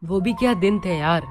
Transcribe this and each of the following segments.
वो भी क्या दिन थे यार।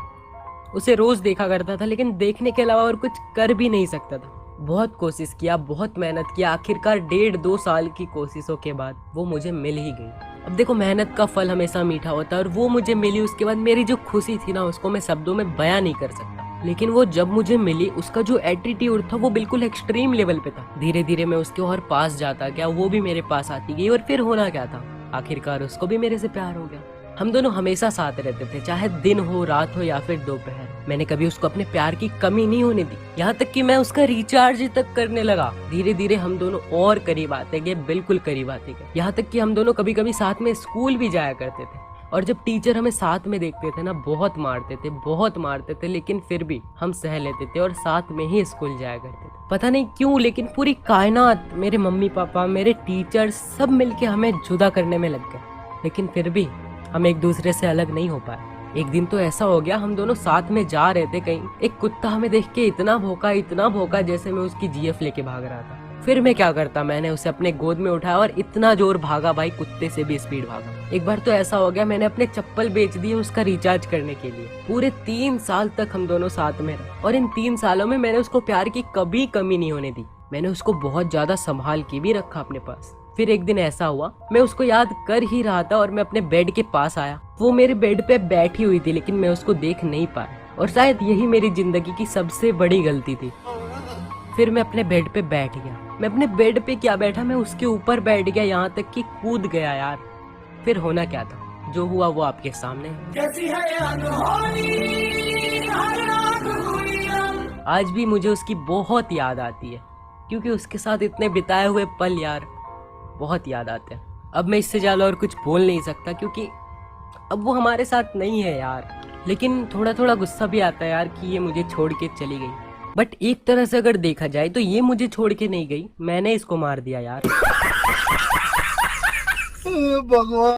उसे रोज देखा करता था लेकिन देखने के अलावा और कुछ कर भी नहीं सकता था। बहुत कोशिश किया, बहुत मेहनत किया, आखिरकार 1.5-2 साल की कोशिशों के बाद वो मुझे मिल ही गई। अब देखो, मेहनत का फल हमेशा मीठा होता है और वो मुझे मिली। उसके बाद मेरी जो खुशी थी ना, उसको मैं शब्दों में बयां नहीं कर सकता। लेकिन वो जब मुझे मिली, उसका जो एटीट्यूड था वो बिल्कुल एक्सट्रीम लेवल पे था। धीरे धीरे मैं उसके और पास जाता गया, वो भी मेरे पास आती गई, और फिर होना क्या था, आखिरकार उसको भी मेरे से प्यार हो गया। हम दोनों हमेशा साथ रहते थे, चाहे दिन हो, रात हो या फिर दोपहर। मैंने कभी उसको अपने प्यार की कमी नहीं होने दी, यहाँ तक कि मैं उसका रिचार्ज तक करने लगा। धीरे धीरे हम दोनों और करीब आते गए, बिल्कुल करीब आते गए, यहाँ तक कि हम दोनों कभी कभी साथ में स्कूल भी जाया करते थे। और जब टीचर हमें साथ में देखते थे ना, बहुत मारते थे, बहुत मारते थे, लेकिन फिर भी हम सह लेते थे और साथ में ही स्कूल जाया करते थे। पता नहीं क्यों, लेकिन पूरी कायनात, मेरे मम्मी पापा, मेरे टीचर, सब मिलके हमें जुदा करने में लग गए, लेकिन फिर भी हम एक दूसरे से अलग नहीं हो पाए। एक दिन तो ऐसा हो गया, हम दोनों साथ में जा रहे थे कहीं, एक कुत्ता हमें देख के इतना भौंका जैसे मैं उसकी जीएफ लेके भाग रहा था। फिर मैं क्या करता, मैंने उसे अपने गोद में उठाया और इतना जोर भागा भाई, कुत्ते से भी स्पीड भागा। एक बार तो ऐसा हो गया, मैंने अपने चप्पल बेच दिए उसका रिचार्ज करने के लिए। पूरे 3 साल तक हम दोनों साथ में रहे और इन 3 सालों में मैंने उसको प्यार की कभी कमी नहीं होने दी। मैंने उसको बहुत ज्यादा संभाल के भी रखा अपने पास। फिर एक दिन ऐसा हुआ, मैं उसको याद कर ही रहा था और मैं अपने बेड के पास आया। वो मेरे बेड पे बैठी हुई थी लेकिन मैं उसको देख नहीं पाया, और शायद यही मेरी जिंदगी की सबसे बड़ी गलती थी। फिर मैं अपने बेड पे बैठ गया। मैं अपने बेड पे क्या बैठा, मैं उसके ऊपर बैठ गया, यहाँ तक कि कूद गया यार। फिर होना क्या था, जो हुआ वो आपके सामने है। आज भी मुझे उसकी बहुत याद आती है, क्योंकि उसके साथ इतने बिताए हुए पल यार बहुत याद आते हैं। अब मैं इससे ज्यादा और कुछ बोल नहीं सकता, क्योंकि अब वो हमारे साथ नहीं है यार। लेकिन थोड़ा थोड़ा गुस्सा भी आता है यार कि ये मुझे छोड़ के चली गई। बट एक तरह से अगर देखा जाए तो ये मुझे छोड़ के नहीं गई, मैंने इसको मार दिया यार। भगवान।